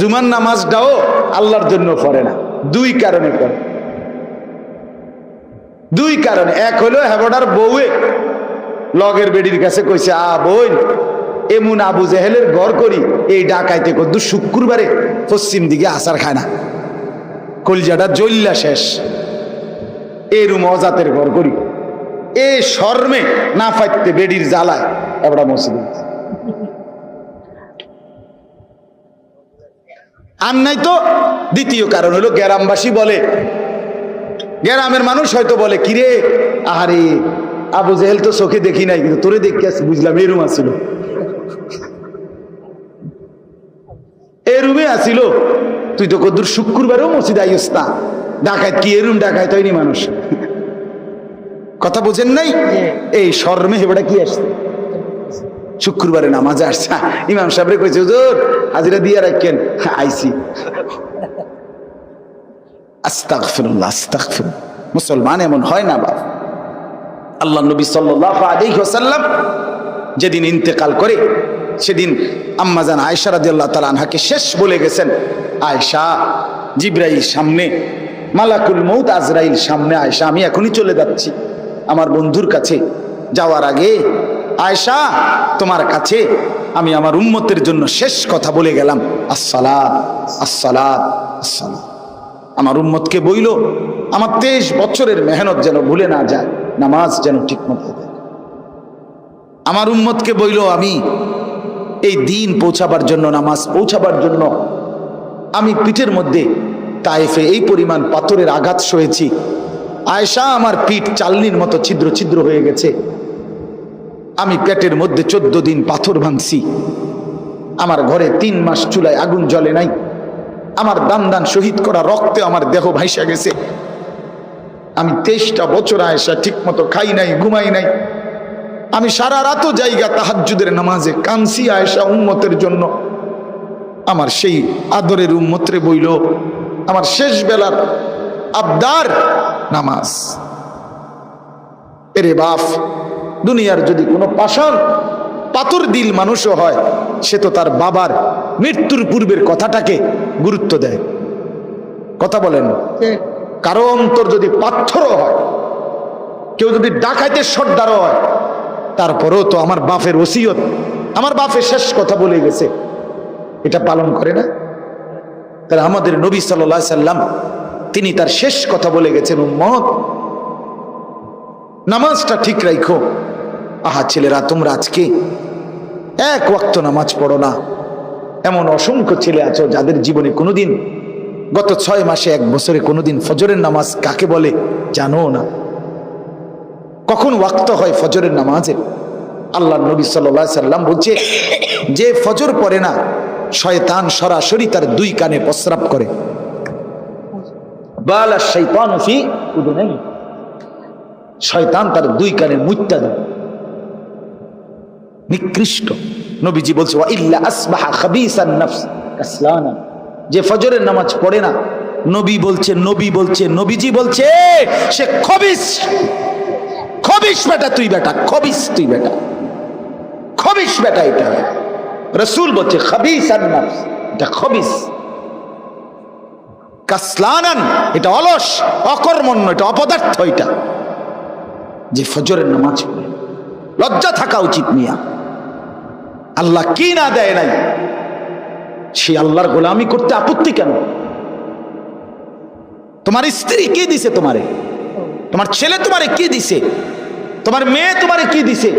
জুমার নামাজটাও আল্লাহর জন্য পড়ে না। দুই কারণে পড়ে, দুই কারণে। এক হলো হেবডার বউয়ে লগের বেডির কাছে কইছে, বোন এমন আবু জেহেলের ঘর করি, এই ডাকাইতে কদ্দু শুক্রবারে পশ্চিম দিকে আসার খায় না, কলজাটা জ্বল্লা শেষ, এরম অজাতের ঘর করি। এ শর্মে না ফাইতে বেডির জ্বালায় এবড়া মসজিদ। আর নাই তো দ্বিতীয় কারণ হলো গ্রামবাসী বলে, গ্রামের মানুষ হয়তো বলে, কিরে আহারে আবু জেহেল তো চোখে দেখি নাই, কিন্তু তোরে দেখে বুঝলাম এরুম আসিল, এরুমে আসিল, তুই তো কদ্দুর শুক্রবারেও মসজিদ আইস না, ডাকাত কি এরুম ডাকাত হয়নি মানুষ। কথা বোঝেন নাই? এই শর্মে হেবড়া কি আসছে, শুক্রবারে নামাজে আসছে। ইমাম সাহেবরে কইছে, হুজুর হাজিরা দিয়ে রাখেন, আইসি। আস্তাগফিরুল্লাহ, আস্তাগফিরুল্লাহ। মুসলমান এমন হয় না বাবা। আল্লাহ নবী সাল্লাল্লাহু আলাইহি ওয়াসাল্লাম যেদিন ইন্তেকাল করে, সেদিন আম্মাজান আয়েশা রাদিয়াল্লাহু তাআলা আনহাকে শেষ বলে গেছেন, আয়েশা জিবরাইল সামনে, মালাকুল মউত আজরাইল সামনে, আয়েশা আমি এখনই চলে যাচ্ছি আমার বন্ধুর কাছে, যাওয়ার আগে আয়েশা তোমার কাছে আমি আমার উম্মতের জন্য শেষ কথা বলে গেলাম, আসসালাত আসসালাত আসসালাত। আমার উম্মতকে বইল আমার 23 বছরের মেহনত যেন ভুলে না যায়, নামাজ যেন ঠিক মতো দেয়। আমার উম্মতকে বইল আমি এই দিন পৌঁছাবার জন্য, নামাজ পৌঁছাবার জন্য আমি পিঠের মধ্যে তায়েফে এই পরিমাণ পাথরের আঘাত সয়েছি, আয়েশা আমার পিঠ চালনির মতো ছিদ্র ছিদ্র হয়ে গেছে, আমি পেটের মধ্যে 14 দিন পাথর ভাঙছি, আমার ঘরে 3 মাস চুলায় আগুন জ্বলে নাই, আমার দান দান শহীদ করা রক্তে আমার দেহ ভাইসা গেছে, আমি 23টা বছর আয়েশা ঠিক মতো খাই নাই, ঘুমাই নাই, আমি সারা রাতও জায়গা তাহাজ্জুদের নামাজে কানসি আয়েশা উম্মতের জন্য। আমার সেই আদরের উম্মতরে বইল আমার শেষ বেলার আবদার নামাজ। এরে বাপ, দুনিয়ার যদি কোনো পাষাণ পাথর দিল মানুষও হয়, সে তো তার বাবার মৃত্যুর পূর্বের কথাটাকে গুরুত্ব দেয়। কথা বলেন? কারো অন্তর যদি পাথরও হয়, কেউ যদি ডাকাইতে সর্দারও হয়, তারপরেও তো আমার বাপের ওসিয়ত, আমার বাপের শেষ কথা বলে গেছে, এটা পালন করে না। তাহলে আমাদের নবী সাল্লাল্লাহু আলাইহি সাল্লাম তিনি তার শেষ কথা বলে গেছেন, উম্মত নামাজটা ঠিক রাখো। আহা ছেলেরা, তোমরা আজকে এক ওয়াক্ত নামাজ পড়ো না, এমন অসংখ্য ছেলে আছো যাদের জীবনে কোনোদিন, গত 6 মাসে 1 বছরে কোনোদিন ফজরের নামাজ কাকে বলে জানো না। কখন ওয়াক্ত হয় ফজরের নামাজের? আল্লাহ নবী সাল্লাল্লাহু আলাইহি সাল্লাম বলছে, যে ফজর পড়ে না শয়তান সরাসরি তার 2 কানে প্রস্রাব করে। বালা শাইতানু ফি উযুনাইহি, শয়তান তার 2 কানে মুত্তা দেয়। নিকৃষ্ট। নবীজি বলছে, ওয়া ইল্লা আসবাহা খাবিসান নফস কাসলানা, যে ফজরের নামাজ পড়ে না, নবী বলছে, নবীজি বলছে সে খবিস। খবিস বেটা তুই, বেটা খবিস তুই, বেটা খবিস বেটা। এটা রাসূল বলছে খাবিসান নফস, এটা খবিস। কাসলানান, এটা অলস অকর্মণ্য, এটা অপদার্থ। এটা যে ফজরের নামাজ পড়ে, লজ্জা থাকা উচিত মিয়া। আল্লাহ কি না দেয় নাই, সে আল্লাহর গোলামি করতে আপত্তি কেন? তোমার স্ত্রী কি দিছে তোমারে? তোমার ছেলে তোমারে কি দিছে? তোমার মেয়ে তোমারে কি দিছে?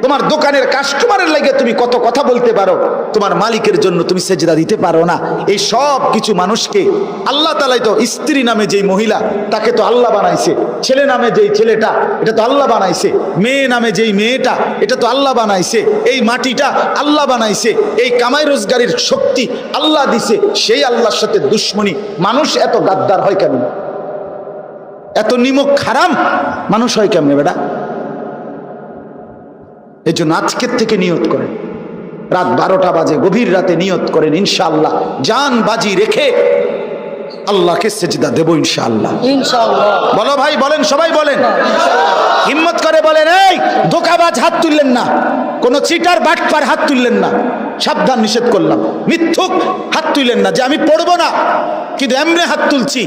তোমার দোকানের কাস্টমারের লাগে তুমি কত কথা বলতে পারো, তোমার মালিকের জন্য তুমি সেজদা দিতে পারো না। এই সব কিছু মানুষকে আল্লাহ তাআলাই তো, স্ত্রী নামে যেই মহিলা তাকে তো আল্লাহ বানাইছে, ছেলে নামে যেই ছেলেটা এটা তো আল্লাহ বানাইছে, মেয়ে নামে যেই মেয়েটা এটা তো আল্লাহ বানাইছে, এই মাটিটা আল্লাহ বানাইছে, এই কামাই রোজগারের শক্তি আল্লাহ দিছে। সেই আল্লাহর সাথে দুশ্মনী। মানুষ এত গাদ্দার হয় কেন? এত নিমক হারাম মানুষ হয় কেমনে বেটা? এই জন্য আজকের থেকে নিয়ত করেন, রাত 12টা বাজে, গভীর রাতে নিয়ত করেন, ইনশাআল্লাহ জান বাজি রেখে আল্লাহকে সেজদা দেব ইনশাআল্লাহ। ইনশাআল্লাহ বলো ভাই, বলেন, সবাই বলেন, হিম্মত করে বলেন। এই ধোঁকাবাজ হাত তুললেন না, কোন চিটার বাটপার হাত তুললেন না। সাবধান, নিষেধ করলাম। মিথ্যুক হাত তুলেন না যে আমি পড়বো না, কিন্তু এমনি হাত তুলছি,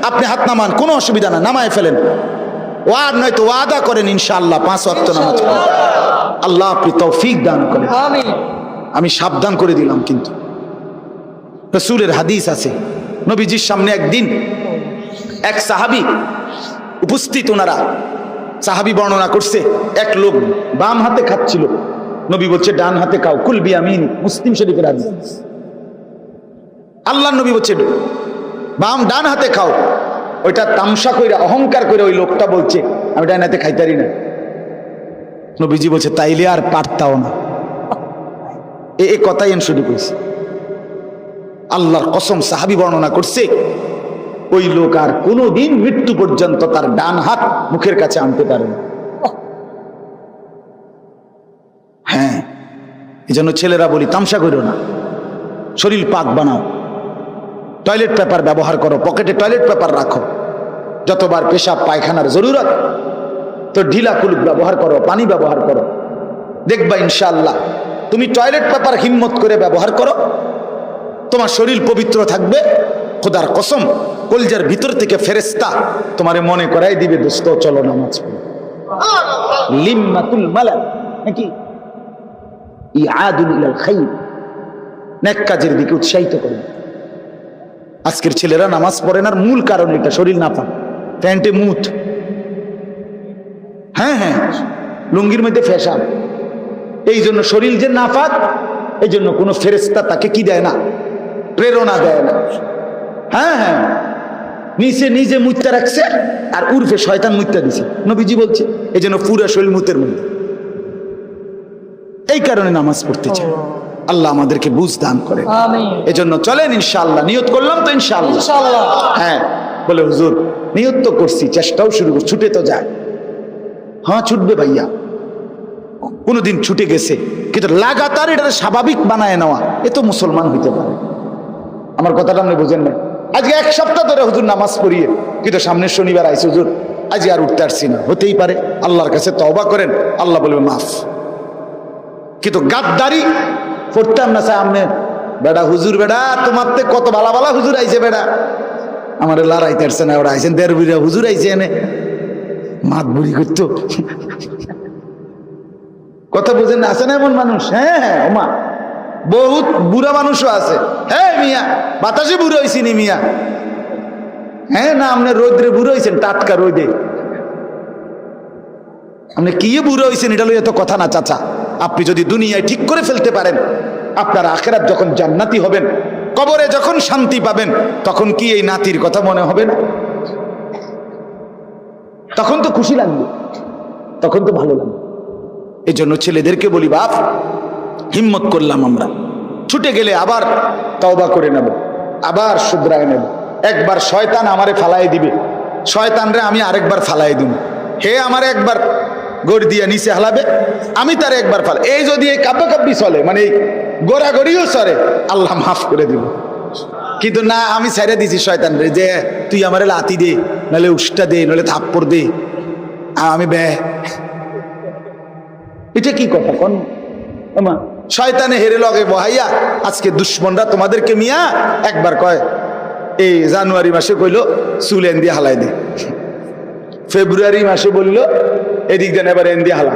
আপনি হাত নামান, কোনো অসুবিধা না, নামায় ফেলেন। ওয়াদ নয়তো ওয়াদা করেন ইনশাআল্লাহ 5 ওয়াক্ত নামাজ পড়বেন। আল্লাহ আপনি তৌফিক দান করেন। আমি সাবধান করে দিলাম। কিন্তু রাসূলের হাদিস আছে, নবীজির সামনে একদিন এক সাহাবী উপস্থিত, ওনারা সাহাবী বর্ণনা করছে, এক লোক বাম হাতে খাচ্ছিল, নবী বলছে ডান হাতে খাও, কুল বিয়ামিন, মুসলিম শরীফের হাদিস। আল্লাহর নবী বলছে ডান হাতে খাও। ওইটা তামসা কইরা, অহংকার করে ওই লোকটা বলছে আমি ডান হাতে খাইতারি না। নবীজি বলছে তাইলে আর পারতাও না। এই কথাই আমি শুরু করেছি। আল্লাহর কসম, সাহাবী বর্ণনা করছে ওই লোক আর কোনোদিন মৃত্যু পর্যন্ত তার ডান হাত মুখের কাছে আনতে পারে না। হ্যাঁ, এই জন্য ছেলেরা বলি তামসা করো না, শরীর পাক বানাও, টয়লেট পেপার ব্যবহার করো, পকেটে টয়লেট পেপার রাখো, যতবার পেশাব পায়খানার জরুরত তো ঢিলা কুলুপ ব্যবহার করো, পানি ব্যবহার করো, দেখবা ইনশাআল্লাহ তুমি টয়লেট পেপার হিম্মত করে ব্যবহার করো, তোমার শরীর পবিত্র থাকবে। খোদার কসম, কলজার ভিতর থেকে ফেরেশতা তোমারে মনে করাই দিবে দোস্ত চলো নামাজ পড়ো। লিম্মাতুল মালা নাকি ইআদুল ইলাল খাইর, নেক কাজের দিকে উৎসাহিত করে। আজকের ছেলেরা নামাজ পড়ে না, মূল কারণ এটা, শরীর নাপাক, প্যান্টে মুত, হ্যাঁ হ্যাঁ, লুঙ্গির মধ্যে ফেসাব। এই জন্য শরীর যে নাপাক, এই জন্য কোনো ফেরেশতা তাকে কি দেয় না, প্রেরণা দেয় না। হ্যাঁ হ্যাঁ, নিচে নিজে মুইত্যা রাখছে আর উর্ফে শয়তান মুইত্যা দিছে, নবীজি বলছে। এই জন্য পুরা শরীর মুতের মধ্যে, এই কারণে নামাজ পড়তে চায়। আল্লাহ আমাদেরকে বুঝ দান করে। এজন্য চলেন ইনশাআল্লাহ, নিয়ত করলাম তো ইনশাআল্লাহ। হ্যাঁ, বলে হুজুর নিয়ত তো করছি, চেষ্টাও শুরু করছি, ছুটে তো যায়। হ্যাঁ ছুটবে ভাইয়া, কোনোদিন ছুটে গেছে, কিন্তু লাগাতার এটা স্বাভাবিক বানায় নেওয়া, এ তো মুসলমান হইতে পারে। আমার কথাটা আপনি বুঝেন না? আজকে 1 সপ্তাহ ধরে হুজুর নামাজ পড়িয়ে, কিন্তু সামনের শনিবার আইছে হুজুর, আজ আর উঠতে পারছি না। হতেই পারে, আল্লাহর কাছে তওবা করেন, আল্লাহ বলবে মাফ। কিন্তু গাদ্দারি পড়তাম না সামনে, বেড়া হুজুর, বেড়া তোমার তে কত ভালা ভালা হুজুর আইছে, বেড়া আমার লড়াইতে আসছে না, ওরা আইছেন 1.5 বিঘা হুজুর আইছে, এনে মাত বুড়ি করতো। কথা বুঝেন না? আছে না এমন মানুষ? হ্যাঁ হ্যাঁ, ওমা বহুত বুড়া মানুষও আছে। হ্যাঁ মিয়া, বাতাসে বুড়ো হয়েছি নি মিয়া? হ্যাঁ না, আপনি রোদ্রে বুড়ো হয়েছেন, টাটকা রোদে। আপনি কি বুড়ো হয়েছেন এটা লইয়া তো কথা না চাচা। আপনি যদি দুনিয়ায় ঠিক করে ফেলতে পারেন, আপনার আখিরাত যখন জান্নাতি হবেন, কবরে যখন শান্তি পাবেন, তখন কি এই নাতির কথা মনে হবে না? তখন তো খুশি লাগবে, তখন তো ভালো লাগবে। এই জন্য ছেলেদেরকে বলি, বাপ হিম্মত করলাম আমরা, ছুটে গেলে আবার তওবা করে নেব, আবার শুধরায় নেব। একবার শয়তান আমারে ফালাই দিবে, শয়তানরে আমি আরেকবার ফালাই দিব। হে আমারে একবার গড় দিয়ে নিচে হালাবে, আমি তার একবার ফাল। এই যদি এই কাব্যকাব্যি চলে, মানে গোড়াগড়িও চলে, আল্লাহ মাফ করে দিব। কিন্তু না, আমি ছেড়ে দিছি শয়তান রে, যে তুই আমারে লাথি দে, নাহলে উষ্টা দে, নাহলে থাপ্পড় দে, আমি বে। এটা কি কথা কোন? শয়তানে হেরে লগে বহাইয়া আজকে দুশ্মনরা তোমাদেরকে মিয়া একবার কয়, এই জানুয়ারি মাসে কইলো চুল এন দিয়ে হালাই দে, ফেব্রুয়ারি মাসে বললো এদিক দেন এবার এন দিয়ে হালা,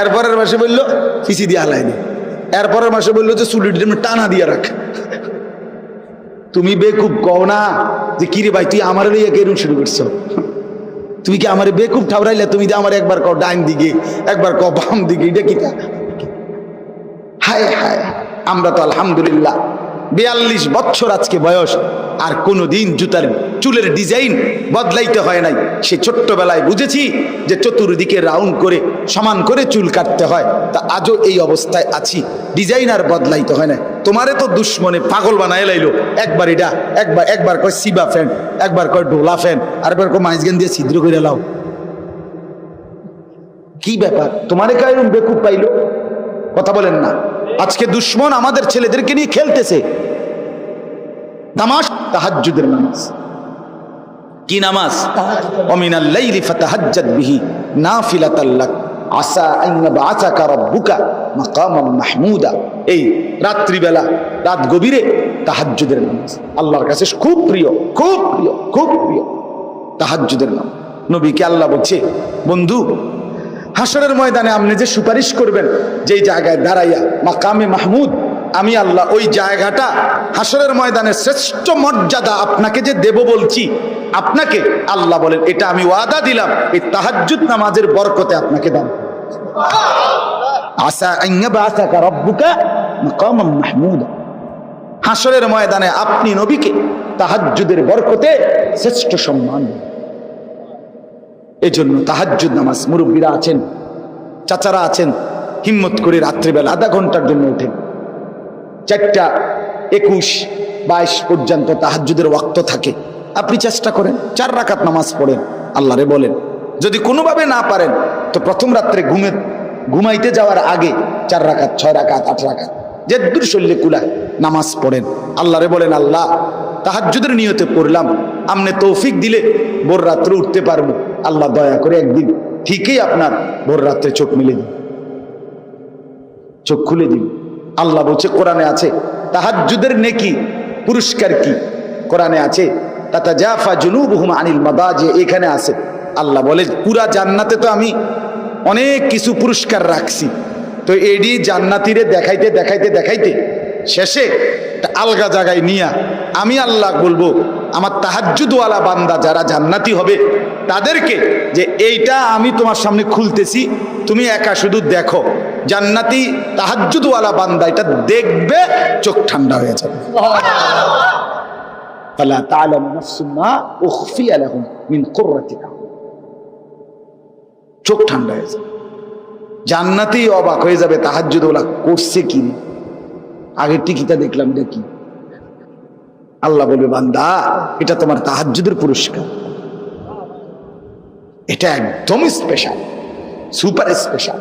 এরপরের মাসে বললো পিসি দিয়ে হালাই দে, এরপরের মাসে বললো যে চুলির টানা দিয়ে রাখ। তুমি বেকুব কও না যে কিরে ভাই তুই আমার লইয়া কেরুন শুরু করছো? তুমি কি আমার বেকুব ঠাউরাইলে? তুমি আমার একবার কও ডাইন দিকে, একবার কও বাম দিকে, এটা কি? হায় হায়, আমরা তো আলহামদুলিল্লাহ 42 বছর আজকে বয়স, আর কোনোদিন জুতার চুলের ডিজাইন বদলাইতে হয় নাই। সে ছোট্টবেলায় বুঝেছি যে চতুর্দিকে রাউন্ড করে সমান করে চুল কাটতে হয়, তা আজও এই অবস্থায় আছি, ডিজাইন আর বদলাইতে হয় না। তোমারে তো দুশ্মনে পাগল বানায় লাইলো, একবার এটা, একবার কয় সিবা ফ্যান, একবার কয় ডোলা ফ্যান, আরেকবার কয় মাইজগান দিয়ে ছিদ্র করে লাও। কি ব্যাপার? তোমারে কায় বেকুব পাইলো? কথা বলেন না। আজকে দুশ্মন আমাদের ছেলেদেরকে নিয়ে খেলতেছে। নামাজ তাহাজ্জুদের নামাজ। কি নামাজ? ওয়া মিনাল লাইলি ফাতাহাজ্জাদ বিহি নাফিলাতাল লাক আসা আন ইয়াবআসাকা রাব্বুকা মাকামান মাহমুদা। এই রাত্রিবেলা, রাত গভীরে তাহাজ্জুদের নামাজ আল্লাহর কাছে খুব প্রিয়, খুব প্রিয়, খুব প্রিয় তাহাজ্জুদের নামাজ। নবীকে আল্লাহ বলছে, বন্ধু হাসরের ময়দানে আপনি যে সুপারিশ করবেন, যেই জায়গায় দাঁড়াইয়া মাকামে মাহমুদ, আমি আল্লাহ ওই জায়গাটা হাসরের ময়দানে শ্রেষ্ঠ মর্যাদা আপনাকে যে দেব বলছি, আপনাকে আল্লাহ বলেন এটা আমি ওয়াদা দিলাম এই তাহাজ্জুদ নামাজের বরকতে আপনাকে দান। আসা আন ইয়াবআসাকা রাব্বুকা মাকামান মাহমুদা। হাসরের ময়দানে আপনি নবীকে তাহাজ্জুদের বরকতে শ্রেষ্ঠ সম্মান। এজন্য তাহাজ্জুদ নামাজ, মুরব্বীরা আছেন, চাচারা আছেন, হিম্মত করে রাত্রিবেলা আধা ঘন্টার জন্য ওঠেন। 4:21-22 পর্যন্ত তাহাজ্জুদের ওয়াক্ত থাকে, আপনি চেষ্টা করেন 4 রাকাত নামাজ পড়েন, আল্লাহরে বলেন। যদি কোনোভাবে না পারেন তো প্রথম রাত্রে ঘুমাইতে যাওয়ার আগে 4 রাকাত, 6 রাকাত, 8 রাকাত, যে দূর শরীরে কুলায় নামাজ পড়েন। আল্লাহরে বলেন, আল্লাহ তাহাজ্জুদের নিয়তে পড়লাম, আমনে তৌফিক দিলে ভোর রাত্রে উঠতে পারবো। আল্লাহ দয়া করে একদিন ঠিকই আপনার ভোর রাত্রে চোখ মিলে দিন, চোখ খুলে দিন। আল্লাহ বলছে, কোরআনে আছে তাহাজ্জুদের নেকি পুরস্কার কি, কোরআনে আছে তাতাজাফা জুনুবুহুম আনিল মাদাজি, এখানে আছে। আল্লাহ বলে পুরা জান্নাতে তো আমি অনেক কিছু পুরস্কার রাখছি, তো এডি জান্নাতীরে দেখাইতে দেখাইতে দেখাইতে শেষে একটা আলগা জায়গায় নিয়া আমি আল্লাহ বলবো আমার তাহাজ্জুদওয়ালা বান্দা যারা জান্নাতি হবে তাদেরকে যে এইটা আমি তোমার সামনে খুলতেছি, তুমি একা শুধু দেখো। জান্নাতি তাহাজ্জুদওয়ালা বান্দা এটা দেখবে, চোখ ঠান্ডা হয়ে যাবে। ফালা তা'লামু নাফসুম মা উখফিয়া লাহুম মিন কুররাতি আ'য়ুন, চোখ ঠান্ডা হয়ে যাবে। জান্নাতি অবাক হয়ে যাবে তাহাজ্জুদওয়ালা করছে কি, আগে টিকিটা দেখলাম এটা কি। আল্লাহ বলবে, বান্দা এটা তোমার তাহাজ্জুদের পুরস্কার, এটা একদম স্পেশাল, সুপার স্পেশাল।